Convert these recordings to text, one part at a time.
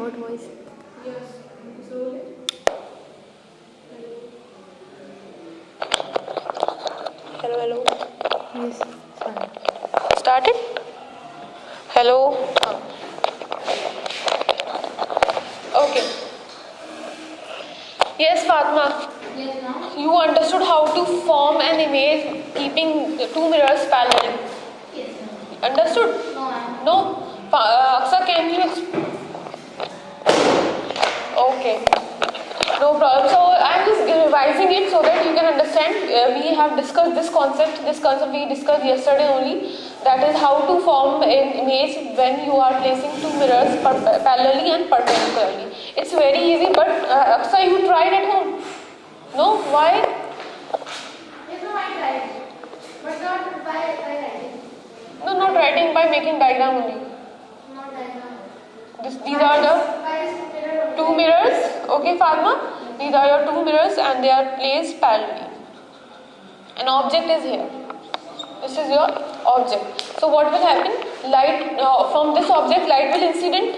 What voice? Yes. Slowly. Hello, hello. Yes. Fine. Started? Hello. Okay. Yes, Fatma. Yes, now? You understood how to form an image keeping two mirrors parallel. Yes, Understood? no, ma'am. No? Aksa, can you Okay. No problem. So I'm just revising it so that you can understand. We have discussed this concept. This concept we discussed yesterday only. That is how to form an image when you are placing two mirrors parallelly and perpendicularly. It's very easy, but Aksa, you tried at home. No? Why? Yes, no, I tried. But not by writing. No, not writing, by making diagram only. Not diagram. These are the By this mirror. two mirrors. Okay, Fatma? These are your two mirrors and they are placed parallelly. An object is here. This is your object. So what will happen? Light from this object, light will incident.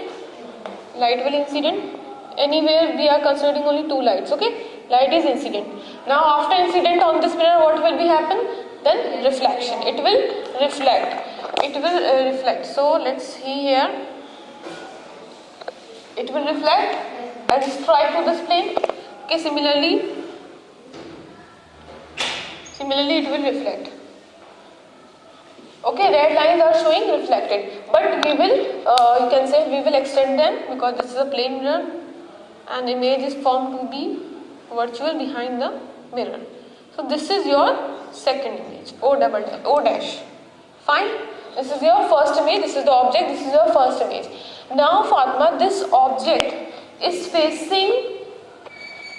Light will incident. Anywhere we are considering only two lights. Okay, light is incident. Now after incident on this mirror, what will be happen? Then reflection. It will reflect. It will reflect. So let's see here. It will reflect and strike to this plane. Okay, similarly it will reflect. Okay, red lines are showing reflected, but we will you can say we will extend them because this is a plane mirror and image is formed to be virtual behind the mirror. So this is your second image, O dash. Fine. This is your first image, this is the object, this is your first image. Now Fatma, this object is facing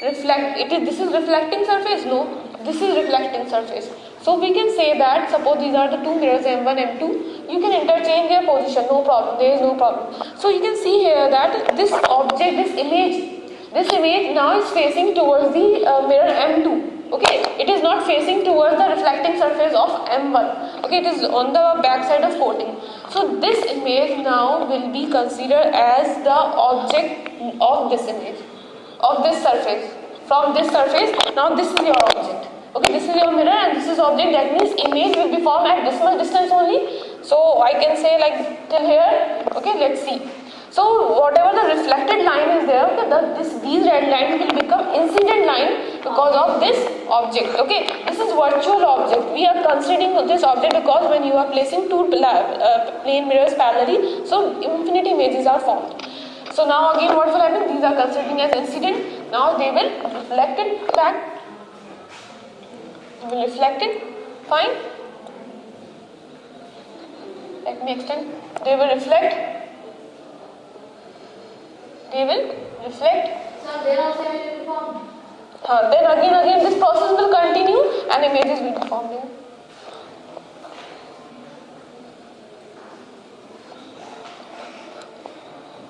this is reflecting surface? No, this is reflecting surface. So we can say that, suppose these are the two mirrors M1, M2, you can interchange their position, no problem, there is no problem. So you can see here that this object, this image now is facing towards the mirror M2. Okay, it is not facing towards the reflecting surface of M1. Okay, it is on the back side of coating. So this image now will be considered as the object of this image, of this surface. From this surface, now this is your object. Okay, this is your mirror and this is object. That means image will be formed at this much distance only. So I can say like till here. Okay, let's see. So whatever the reflected line is there, okay, these red lines will become incident line because of this object. Okay, this is virtual object. We are considering this object because when you are placing two plane mirrors parallelly, so infinite images are formed. So now again what will happen? These are considering as incident. Now they will reflect it back. Will reflect it. Fine. Let me extend. They will reflect. They will reflect. So there also will be formed. Then again this process will continue and images will be formed here.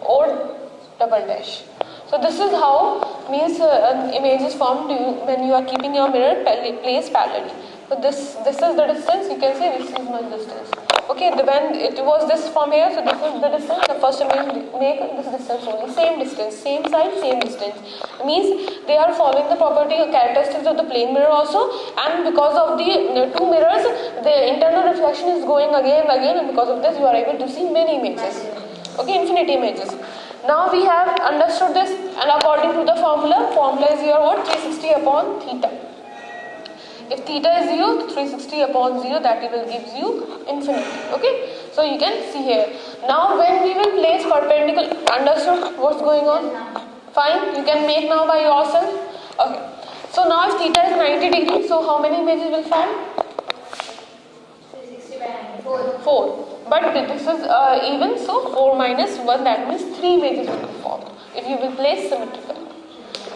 Or double dash. So this is how means an image is formed when you are keeping your mirror placed parallelly. So this is the distance. You can say this is my distance. Okay, when it was this from here, so this is the distance. The first image make this distance only, same distance, same side, same distance. Means they are following the property or characteristics of the plane mirror also, and because of the two mirrors, the internal reflection is going again and again, and because of this, you are able to see many images. Okay, infinite images. Now we have understood this, and according to the formula is your what? 360 upon theta. If theta is 0, 360 upon 0, that will gives you infinity. Okay, so you can see here. Now when we will place perpendicular, understood what's going on? Fine, you can make now by yourself. Okay, so now if theta is 90 degrees, so how many images will form? 360 by 4. 4. But this is even, so 4 minus 1, that means 3 images will be formed if you will place symmetrically.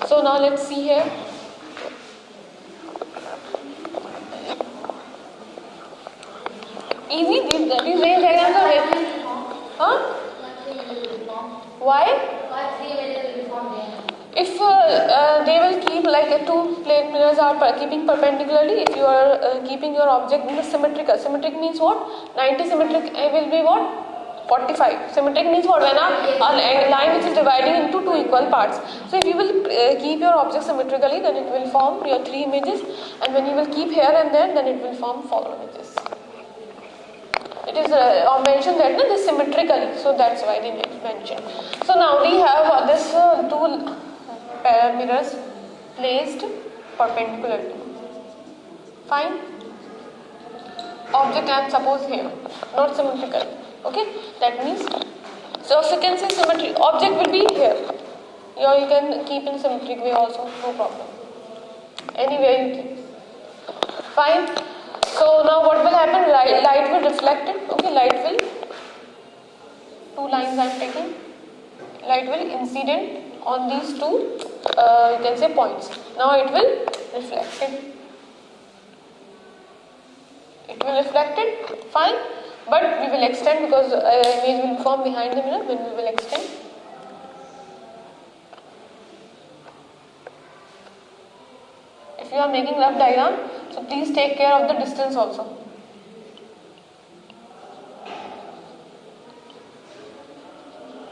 So now let's see here. Easy, these range diagrams are very. Huh? Why? Why 3 images will be formed there? If they will keep like two plane mirrors are keeping perpendicularly, if you are keeping your object in the symmetrical. Symmetric means what? 90 symmetric will be what? 45. Symmetric means what? When a line which is dividing into two equal parts. So if you will keep your object symmetrically, then it will form your 3 images, and when you will keep here and there, then it will form 4 images. It is mentioned that this symmetrically, so that's why they mentioned. So now we have this two mirrors placed perpendicularly. Fine. Object and suppose here, not symmetrical. Okay, that means, so you can say symmetry. Object will be here. Or you can keep in symmetric way also, no problem. Anywhere you keep. Fine. So now what will happen? Light will reflect it. Okay, light will. 2 lines I am taking. Light will incident on these two. You can say points. Now it will reflect it. It will reflect it, fine, but we will extend because image will form behind the mirror. Then we will extend. If you are making rough diagram, so please take care of the distance also.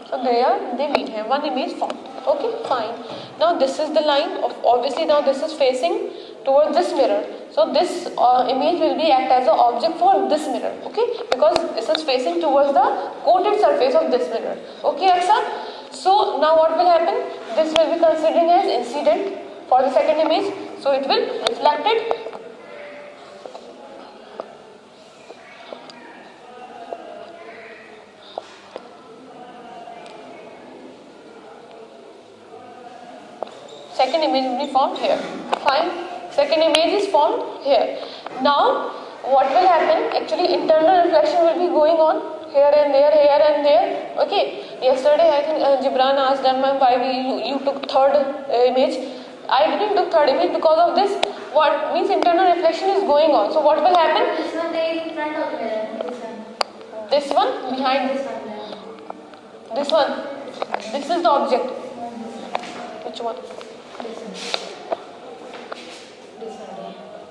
So there they meet here. One image formed. Okay, fine. Now this is the line of, obviously now this is facing towards this mirror. So this image will be act as an object for this mirror. Okay, because this is facing towards the coated surface of this mirror. Okay, Aksa? So now what will happen? This will be considering as incident for the second image. So it will reflect it. Second image will be formed here. Fine. Second image is formed here. Now, what will happen? Actually, internal reflection will be going on here and there, here and there. Okay. Yesterday, I think Gibran asked them why you took third image. I didn't took third image because of this. What means internal reflection is going on. So, what will happen? This one is in front of the mirror. This one behind This one. this one. This is the object. Which one?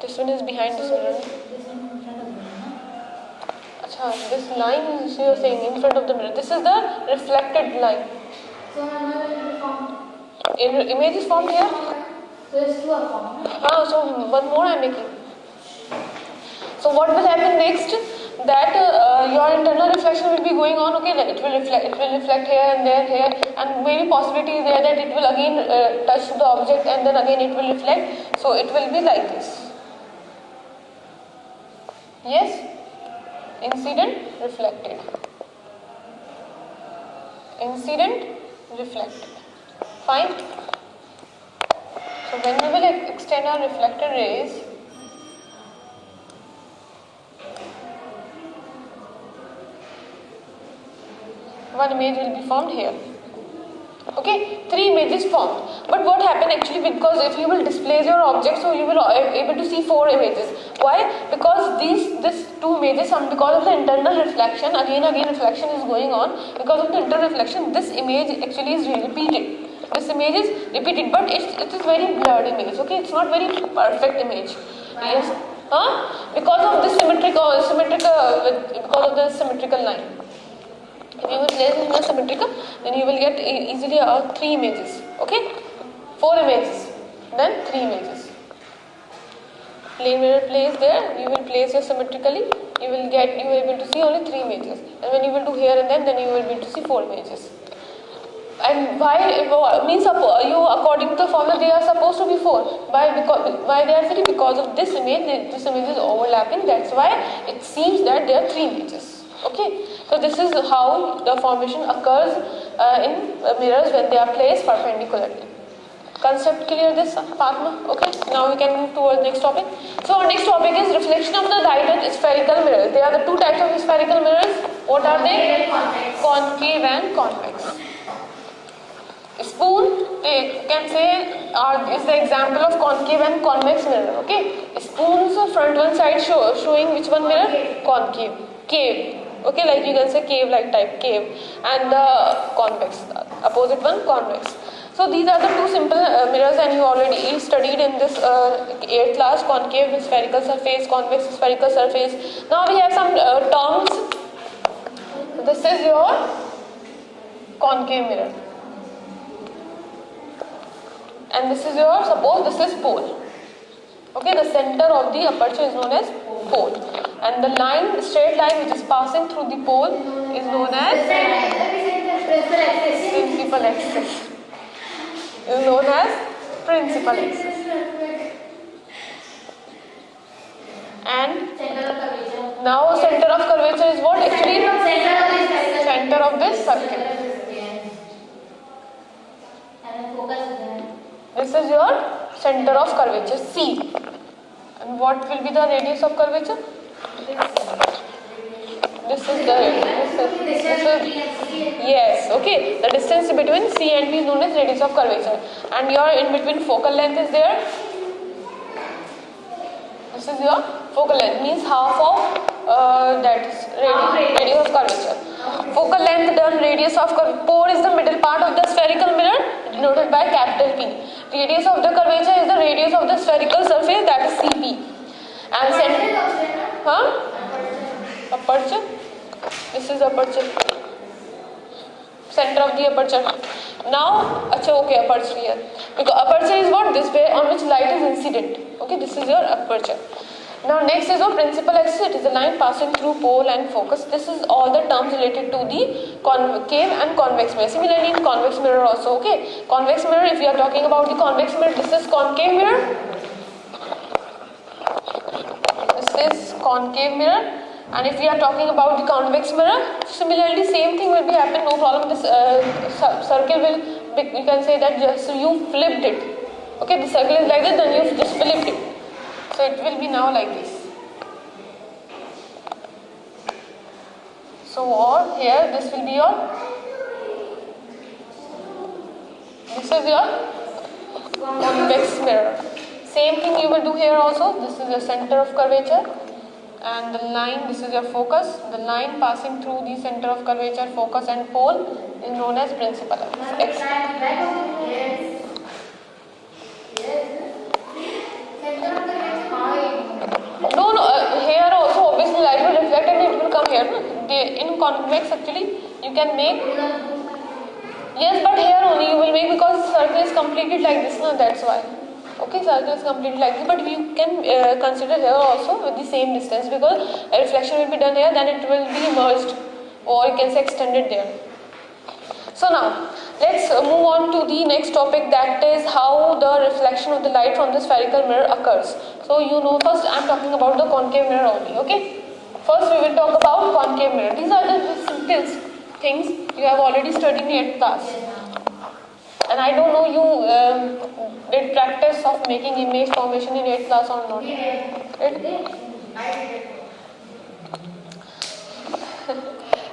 This one is behind this mirror. This one in front of the mirror. Achha, this line is you are saying in front of the mirror. This is the reflected line. So another will be formed. Image is formed here. So it's 2 are formed. So one more I am making. So what will happen next? That your internal reflection will be going on. Okay, it will reflect here and there, here, and maybe possibility is there that it will again touch the object and then again it will reflect. So it will be like this. Yes, incident, reflected. Incident, reflected. Fine. So when we will extend our reflected rays, one image will be formed here. Okay, 3 images formed. But what happened actually, because if you will displace your object, so you will able to see 4 images. Why? Because these 2 images, because of the internal reflection, again reflection is going on. Because of the internal reflection, this image actually is repeated. This image is repeated, but it is very blurred image. Okay, it's not very perfect image. Yes. Because of this because of the symmetrical line. If you will place in a symmetrical, then you will get easily 3 images. Okay, 4 images, then 3 images. Plane mirror placed there, you will place it symmetrically. You will able to see only 3 images, and when you will do here and then you will be able to see 4 images. And why means you according to the formula they are supposed to be 4. Why they are 3? Because of this image. This image is overlapping. That's why it seems that there are 3 images. Okay, so this is how the formation occurs in mirrors when they are placed perpendicularly. Concept clear this, Padma? Okay, now we can move towards next topic. So our next topic is reflection of the light in spherical mirrors. There are the 2 types of spherical mirrors. What are they? Concave and convex. Spoon, you can say, is the example of concave and convex mirror. Okay, spoon's front one side showing which one mirror? Concave. Cave. Okay, like you can say cave-like type, cave, and the convex, opposite one, convex. So these are the 2 simple mirrors, and you already studied in this 8th class, concave spherical surface, convex spherical surface. Now we have some terms. The this is your concave mirror, and this is your, suppose this is pole. Okay, the center of the aperture is known as pole, and the line, straight line which is passing through the pole is known as principal axis. Is known as principal axis. And now center of curvature is what? Actually center of this circle. This is your center of curvature, C. And what will be the radius of curvature? This is the yes, okay. The distance between C and B is known as radius of curvature. And your in between focal length is there. This is your focal length, means half of that is radius of curvature. Focal length done radius of curvature. Pore is the middle part of the spherical mirror, denoted by capital P. Radius of the curvature is the radius of the spherical surface, that is CP. And aperture. This is aperture. Center of the aperture. Now, okay, aperture here. Because aperture is what? This way on which light is incident. Okay, this is your aperture. Now next is your principal axis. It is a line passing through pole and focus. This is all the terms related to the concave and convex mirror. Similarly in convex mirror also. Okay, convex mirror, if you are talking about the convex mirror, this is concave mirror. This is concave mirror. And if we are talking about the convex mirror, similarly same thing will be happen, no problem. This circle will, you can say that just you flipped it. Okay, the circle is like this, then you just flipped it. So it will be now like this. So or here this will be your, this is your convex mirror. Same thing you will do here also. This is your center of curvature. And the line, this is your focus. The line passing through the center of curvature, focus and pole is known as principal axis. No, here also obviously light will reflect and it will come here. No? In convex actually you can make, yes, but here only you will make because the circle is completed like this, no? That's why. Okay, circle is completely like this, but you can consider here also with the same distance, because a reflection will be done here, then it will be merged, or you can say extended there. So now let's move on to the next topic, that is how the reflection of the light from the spherical mirror occurs. So you know, first I am talking about the concave mirror only. Okay, first we will talk about concave mirror. These are the simple things you have already studied in 8th class. And I don't know you did practice of making image formation in 8th class or not?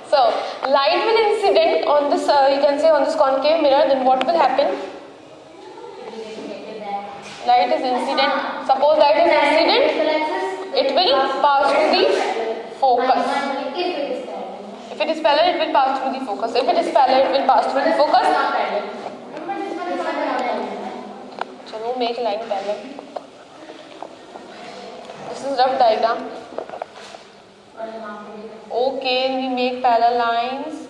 So light will incident on this, you can say on this concave mirror, then what will happen? Light is incident. Suppose light is incident, it will pass through the focus. If it is parallel, it will pass through the focus. If it is parallel, it will pass through the focus. Chalo, make line parallel. This is rough diagram. Okay, we make parallel lines.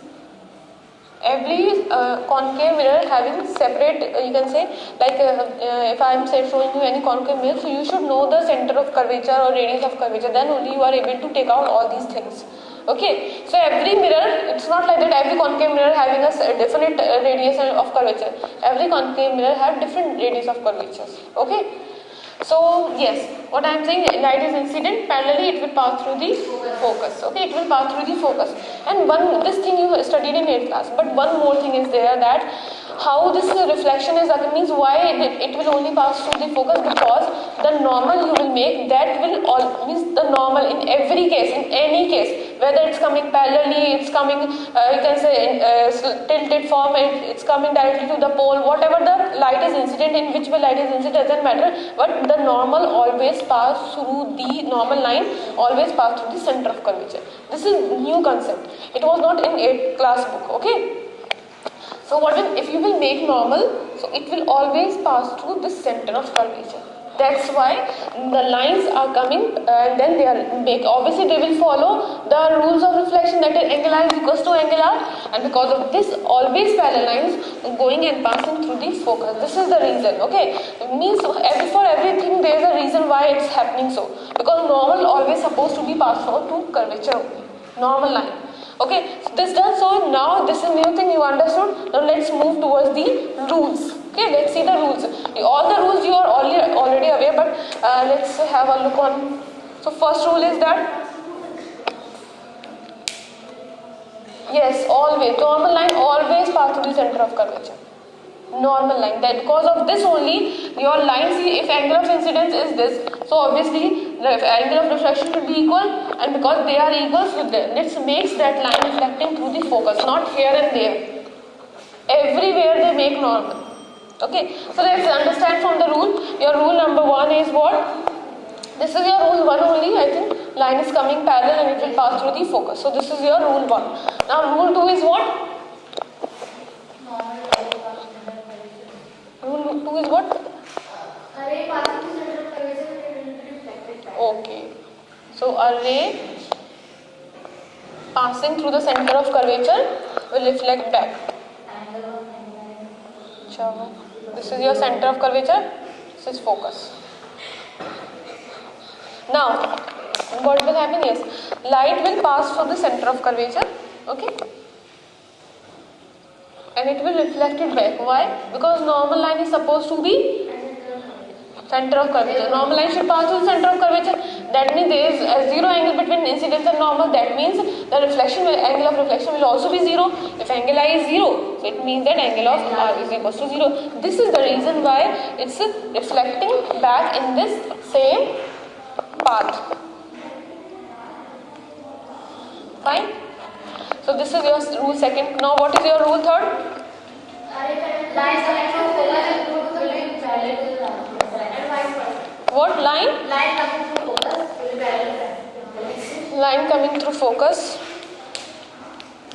Every concave mirror having separate, you can say, like if I am showing you any concave mirror, so you should know the center of curvature or radius of curvature, then only you are able to take out all these things. Okay, so every mirror, it's not like that every concave mirror having a definite radius of curvature. Every concave mirror have different radius of curvatures. Okay, so yes, what I am saying, light is incident, parallelly it will pass through the focus. Okay, it will pass through the focus. And this thing you studied in 8th class, but one more thing is there, that how this reflection is occurring, means why it will only pass through the focus, because the normal you will make, that will all, means the normal in every case, in any case, whether it's coming parallelly, it's coming, you can say in tilted form, it's coming directly to the pole, whatever the light is incident, in which way light is incident doesn't matter, but the normal always pass through the normal line, always pass through the center of curvature. This is new concept. It was not in 8th class book. Okay. So what if you will make normal, so it will always pass through this center of curvature. That's why the lines are coming and then they are make. Obviously, they will follow the rules of reflection, that is angle r is equals to angle r, and because of this, always parallel lines going and passing through the focus. This is the reason. Okay, it means for everything there is a reason why it's happening so. Because normal always supposed to be passed on to curvature only. Normal line. Okay, so this done. So now this is new thing you understood. Now let's move towards the rules. Okay, let's see the rules. All the rules you are already aware, but let's have a look on. So first rule is that yes, always normal line always pass through the center of curvature. Normal line. That because of this only your line, see, if angle of incidence is this, so obviously the angle of reflection should be equal, and because they are equal, so this makes that line reflecting through the focus, not here and there. Everywhere they make normal. Okay, so let's understand from the rule. Your rule number 1 is what? This is your rule 1 only. I think line is coming parallel and it will pass through the focus. So this is your rule 1. Now rule 2 is what? Rule 2 is what? Array passing through center of curvature will be reflected back. Okay. So array passing through the center of curvature will reflect back. Chalo. This is your center of curvature. This is focus. Now, what will happen? Yes, light will pass through the center of curvature. Okay. And it will reflect it back. Why? Because normal line is supposed to be center of curvature. Normal line should pass through the center of curvature. That means there is a zero angle between incidence and normal. That means the angle of reflection will also be zero. If angle I is zero, so it means that angle of r is equals to zero. This is the reason why it's reflecting back in this same path. Fine. So this is your rule 2nd. Now what is your rule 3rd? Lines coming from focus will be parallel to the line and vice versa. What line? Line coming through focus will be parallel to the line. Line coming through focus.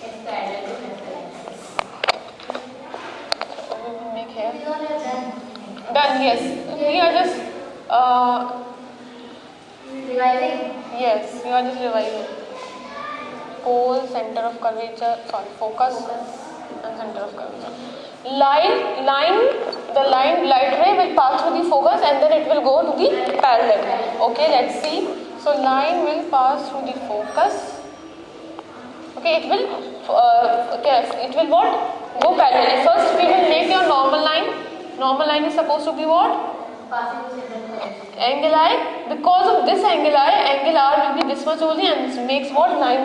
It's parallel to the line. So we will make here. You are done. Done. Yes. We are just Revising. yes. We are just revising. Pole, center of curvature. Sorry, focus and center of curvature. Light ray will pass through the focus and then it will go to the parallel. Okay, let's see. So line will pass through the focus. Okay, it will what? Go parallel. First we will make your normal line. Normal line is supposed to be what? Passing through center of curvature. Angle I. Because of this angle I, angle R will be this much only, and this makes what? 9